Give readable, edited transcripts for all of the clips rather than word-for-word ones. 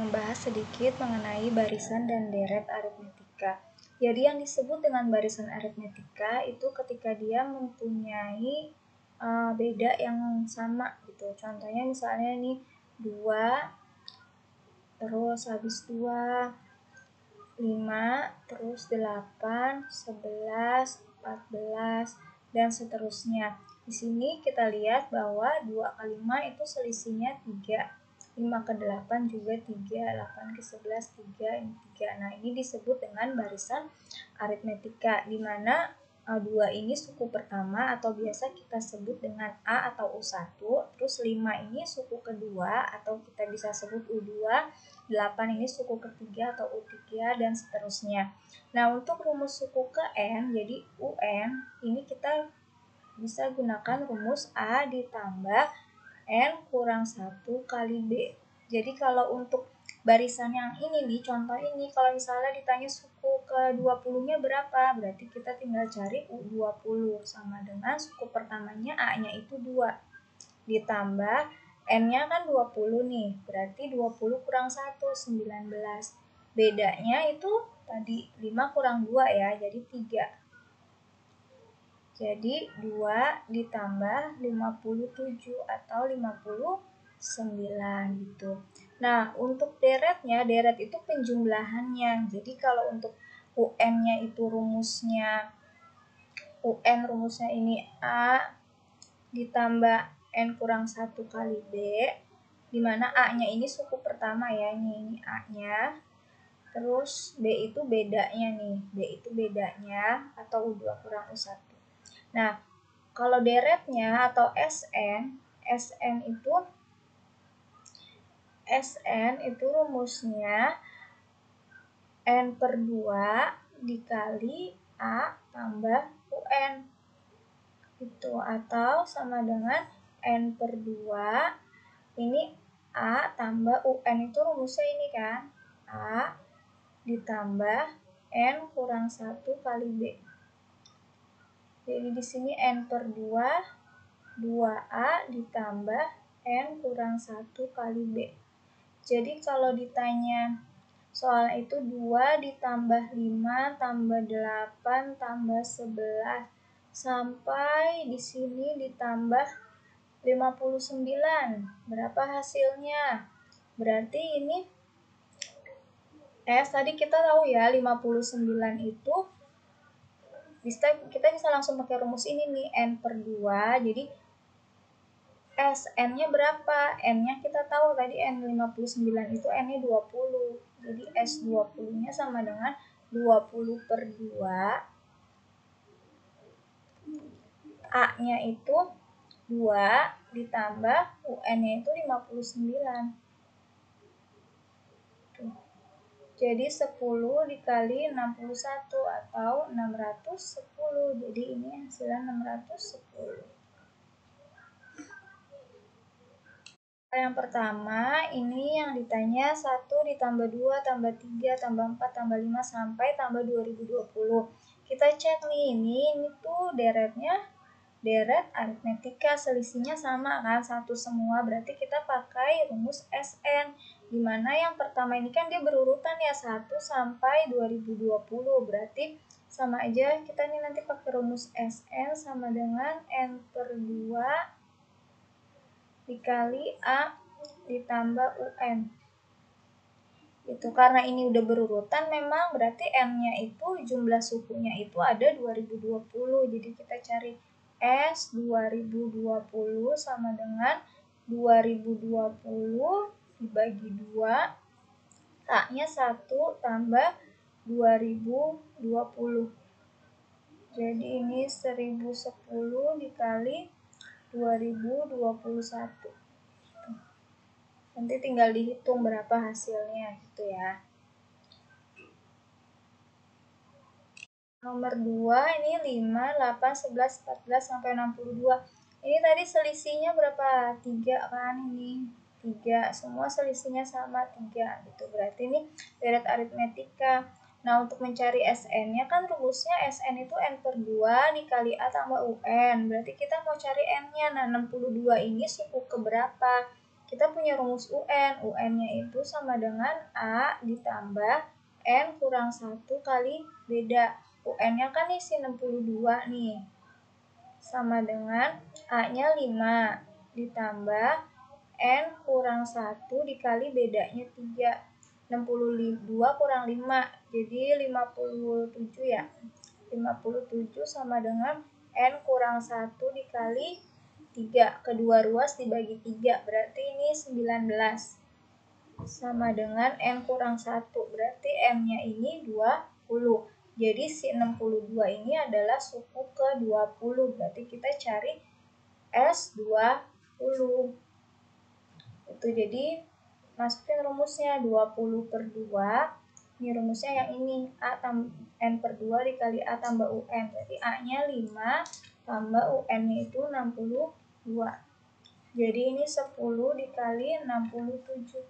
membahas sedikit mengenai barisan dan deret aritmetika. Jadi yang disebut dengan barisan aritmetika itu ketika dia mempunyai beda yang sama gitu. Contohnya misalnya ini 2, terus habis 2, 5, terus 8, 11, 14, dan seterusnya. Di sini kita lihat bahwa 2 kali 5 itu selisihnya 3. 5 ke 8 juga 3, 8 ke 11, 3, ini 3. Nah, ini disebut dengan barisan aritmetika, di mana 2 ini suku pertama atau biasa kita sebut dengan A atau U1, terus 5 ini suku kedua atau kita bisa sebut U2, 8 ini suku ketiga atau U3, dan seterusnya. Nah, untuk rumus suku ke N, jadi UN, ini kita bisa gunakan rumus A ditambah N kurang 1 kali B. Jadi kalau untuk barisan yang ini nih, contoh ini, kalau misalnya ditanya suku ke 20-nya berapa, berarti kita tinggal cari U20 sama dengan suku pertamanya A-nya itu 2. Ditambah N-nya kan 20 nih, berarti 20 kurang 1, 19. Bedanya itu tadi 5 kurang 2 ya, jadi 3. Jadi 2 ditambah 57 atau 59 gitu. Nah, untuk deretnya, deret itu penjumlahannya. Jadi kalau untuk UN-nya itu rumusnya ini A ditambah N kurang 1 kali B, di mana A-nya ini suku pertama ya, ini A-nya. Terus B itu bedanya nih, B itu bedanya atau U2 kurang U1. Nah, kalau deretnya atau SN itu rumusnya N per 2 dikali A tambah UN. Itu atau sama dengan N per 2, ini A tambah UN itu rumusnya ini kan, A ditambah N kurang 1 kali B. Jadi di sini N per 2, 2A ditambah N kurang 1 kali B. Jadi kalau ditanya soal itu 2 ditambah 5 tambah 8 tambah 11 sampai di sini ditambah 59. Berapa hasilnya? Berarti ini tadi kita tahu ya 59 itu kita bisa langsung pakai rumus ini nih, N per 2. Jadi SN-nya berapa? N-nya kita tahu tadi N59 itu N-nya 20. Jadi S20-nya sama dengan 20 per 2. A-nya itu 2 ditambah UN-nya itu 59. Tuh. Jadi 10 dikali 61 atau 610. Jadi ini hasilnya 610. Yang pertama, ini yang ditanya 1 ditambah 2 tambah 3 tambah 4 tambah 5 sampai tambah 2020. Kita cek nih, ini tuh deretnya deret aritmetika, selisihnya sama kan, 1 semua, berarti kita pakai rumus SN, dimana yang pertama ini kan dia berurutan ya 1 sampai 2020, berarti sama aja kita nih nanti pakai rumus SN sama dengan N per 2 dikali A ditambah UN. Itu karena ini udah berurutan memang berarti N-nya itu jumlah sukunya itu ada 2020, jadi kita cari S 2020 sama dengan 2020 dibagi 2, A-nya 1 tambah 2020. Jadi ini 1010 dikali 2021. Nanti tinggal dihitung berapa hasilnya gitu ya. Nomor 2 ini 5, 8, 11, 14 sampai 62. Ini tadi selisihnya berapa? 3 kan ini. 3, semua selisihnya sama 3 gitu. Berarti ini deret aritmetika. Nah, untuk mencari SN-nya kan rumusnya SN itu N per 2 dikali A tambah UN. Berarti kita mau cari N-nya. Nah, 62 ini suku keberapa? kita punya rumus UN. UN-nya itu sama dengan A ditambah N kurang 1 kali beda. UN-nya kan isi 62 nih. Sama dengan A-nya 5 ditambah N kurang 1 dikali bedanya 3. 62 kurang 5, jadi 57 ya. 57 sama dengan N kurang 1 dikali 3. Kedua ruas dibagi 3, berarti ini 19. Sama dengan N kurang 1, berarti N-nya ini 20. Jadi si 62 ini adalah suku ke-20, berarti kita cari S20. Itu jadi masukin rumusnya 20/2. Ini rumusnya yang ini, A tambah N per 2 dikali A tambah UN. Berarti A-nya 5 tambah UN-nya itu 62. Jadi ini 10 dikali 67.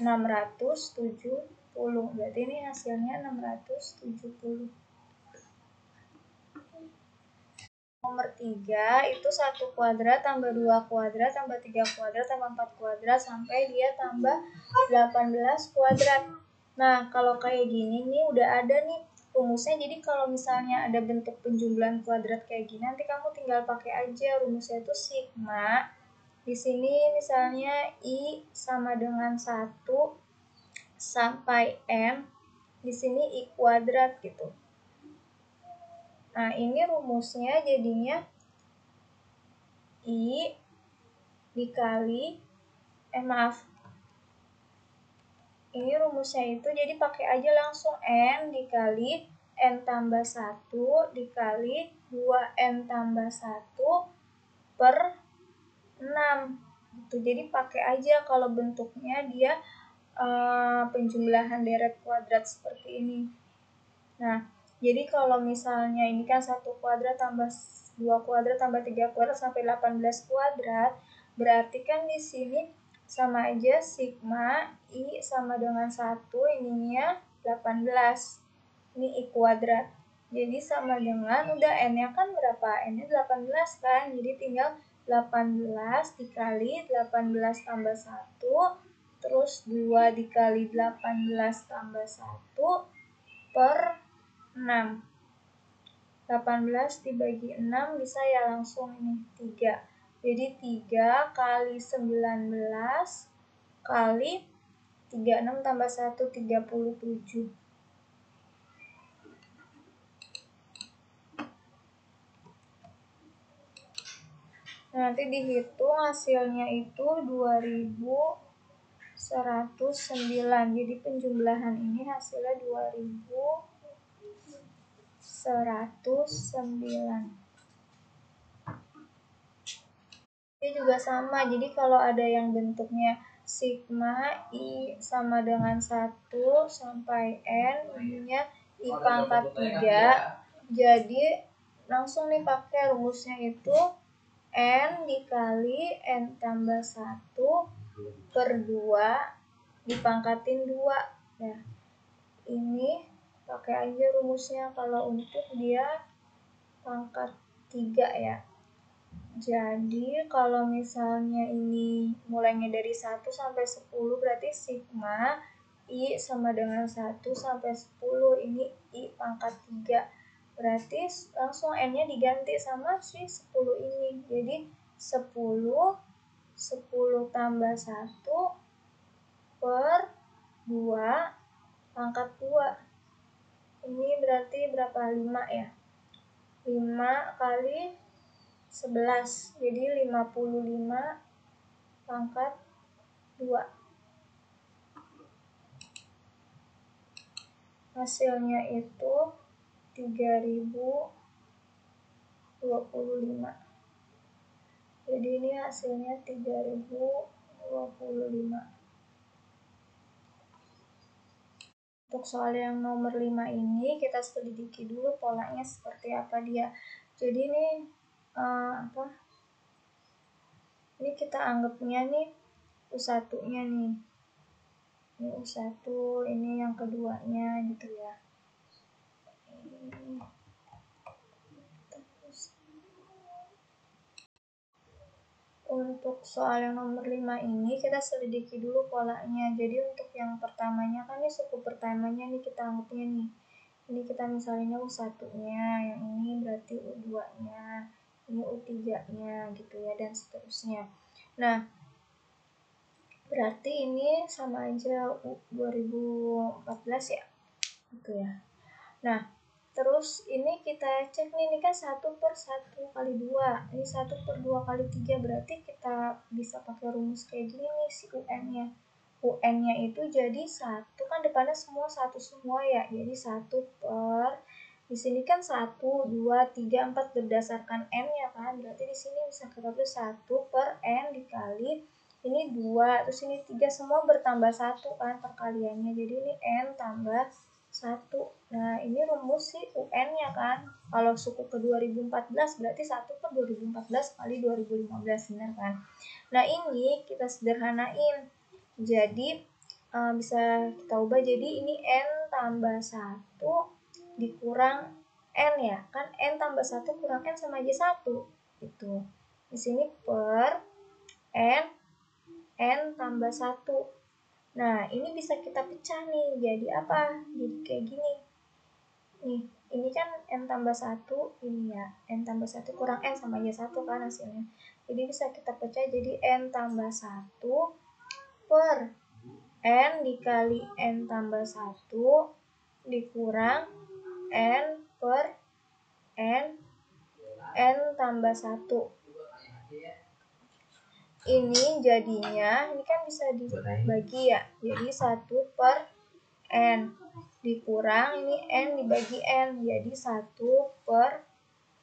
670. Berarti ini hasilnya 670. Nomor 3 itu 1 kuadrat tambah 2 kuadrat tambah 3 kuadrat tambah 4 kuadrat sampai dia tambah 18 kuadrat. Nah, kalau kayak gini nih udah ada nih rumusnya. Jadi kalau misalnya ada bentuk penjumlahan kuadrat kayak gini, nanti kamu tinggal pakai aja rumusnya itu sigma. Di sini misalnya I sama dengan 1 sampai M. Di sini I kuadrat gitu. Nah, ini rumusnya jadinya I dikali, ini rumusnya itu jadi pakai aja langsung N dikali N tambah 1 dikali 2N tambah 1 per 6. Gitu. Jadi pakai aja kalau bentuknya dia penjumlahan deret kuadrat seperti ini. Nah, jadi kalau misalnya ini kan 1 kuadrat tambah 2 kuadrat tambah 3 kuadrat sampai 18 kuadrat, berarti kan di sini sama aja sigma I sama dengan 1, ininya 18. Ini I kuadrat. Jadi sama dengan, udah N-nya kan berapa? N-nya 18 kan, jadi tinggal 18 dikali 18 tambah 1, terus 2 dikali 18 tambah 1 per 6. 18 dibagi 6 bisa ya langsung ini 3. Jadi 3 kali 19 kali 36 tambah 1, 37. Nanti dihitung hasilnya itu 2109. Jadi penjumlahan ini hasilnya 2109. Ini juga sama, jadi kalau ada yang bentuknya sigma I sama dengan 1 sampai N, ininya I pangkat 3, jadi langsung nih pakai rumusnya itu N dikali N tambah 1 per 2 dipangkatin 2. Ya, ini pakai aja rumusnya kalau untuk dia pangkat 3 ya. Jadi kalau misalnya ini mulainya dari 1 sampai 10 berarti sigma I sama dengan 1 sampai 10. Ini I pangkat 3. Berarti langsung N-nya diganti sama si 10 ini. Jadi 10 tambah 1 per 2 pangkat 2. Ini berarti berapa? 5 ya. 5 kali 11, jadi 55 pangkat 2. Hasilnya itu 3025. Jadi ini hasilnya 3025. Untuk soal yang nomor 5 ini kita selidiki dulu polanya seperti apa dia. Jadi ini ini kita anggapnya nih U1-nya nih. Ini U1, ini yang keduanya gitu ya. Untuk soal yang nomor 5 ini kita selidiki dulu polanya. Jadi untuk yang pertamanya kan ini suku pertamanya nih kita anggapnya nih. Ini kita misalnya U1-nya, yang ini berarti U2-nya, ini U3-nya gitu ya, dan seterusnya. Nah, berarti ini sama aja 2014 ya, gitu ya. Nah, terus ini kita cek nih, ini kan 1/1 kali 2, ini 1/2 kali 3, berarti kita bisa pakai rumus kayak gini nih si UN-nya. UN-nya itu jadi 1, kan depannya semua 1 semua ya, jadi 1 per, di sini kan 1, 2, 3, 4 berdasarkan N-nya kan, berarti di sini bisa kita tulis 1 per N dikali ini 2, terus ini 3, semua bertambah 1 kan perkaliannya, jadi ini N tambah 1. Nah, ini rumus si UN-nya kan. Kalau suku ke 2014 berarti 1 per 2014 kali 2015, benar kan? Nah, ini kita sederhanain. Jadi, bisa kita ubah jadi ini N tambah 1 dikurang N ya. Kan N tambah 1 kurang N sama aja 1. Itu. Di sini per N tambah 1. Nah, ini bisa kita pecah nih. Jadi apa? Jadi kayak gini. Nih, ini kan N tambah 1, ini ya. N tambah 1 kurang N sama aja 1 kan hasilnya. Jadi bisa kita pecah jadi N tambah 1 per N dikali N tambah 1 dikurang N per N tambah 1. Ini jadinya, ini kan bisa dibagi ya. Jadi 1 per N dikurang ini N dibagi N, jadi 1 per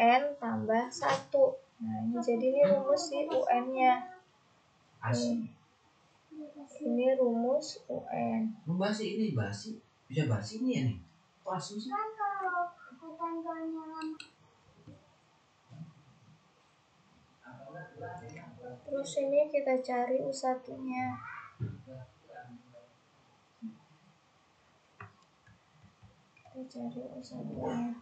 N tambah 1. Nah, ini jadi ini rumus si UN-nya. Ini rumus UN. Basi ini basi. Bisa basi ini ya nih. Pas sih. Terus ini kita cari U1-nya. Kita cari U1-nya.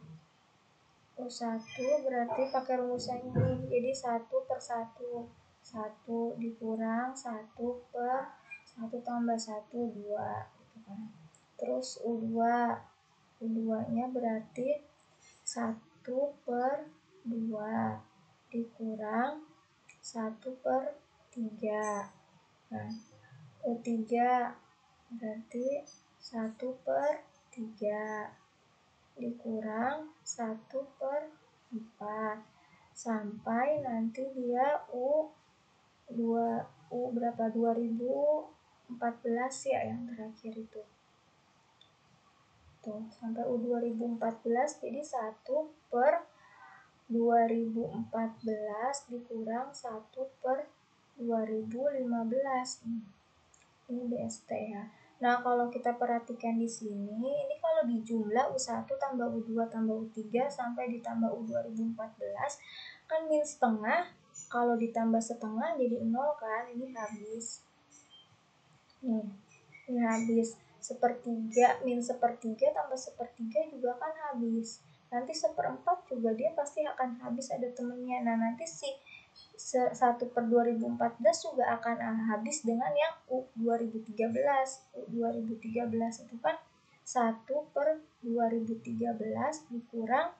U1 berarti pakai rumusan ini. Jadi 1 per 1. 1 dikurang 1 per 1 tambah 1, 2. Gitu kan. Terus U2. U2-nya berarti 1 per 2 dikurang 1 per 3. Nah, U3 berarti 1 per 3 dikurang 1 per 4 sampai nanti dia U berapa 2014 ya yang terakhir itu. Tuh, sampai U2014 jadi 1 per 2014 dikurang 1 per 2015. Ini BST ya. Nah, kalau kita perhatikan di sini, ini kalau dijumlah U1 tambah U2 tambah U3 sampai ditambah U2014, kan min setengah, kalau ditambah setengah jadi 0 kan, ini habis. Nih, ini habis. Sepertiga, min sepertiga tambah sepertiga juga kan habis. Nanti 1/4 juga dia pasti akan habis, ada temennya. Nah, nanti si 1 per 2014 juga akan habis dengan yang U2013. U2013 itu kan 1 per 2013 dikurang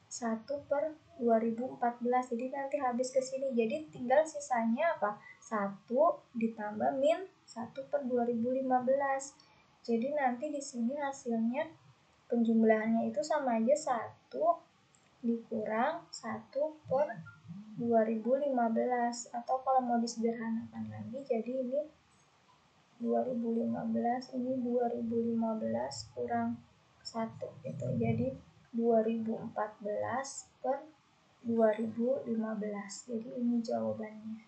1 per 2014. Jadi nanti habis ke sini. Jadi tinggal sisanya apa? 1 ditambah min 1 per 2015. Jadi nanti di sini hasilnya penjumlahannya itu sama aja 1 dikurang 1 per 2015, atau kalau mau disederhanakan lagi jadi ini 2015, ini 2015 kurang 1 gitu, jadi 2014 per 2015. Jadi ini jawabannya.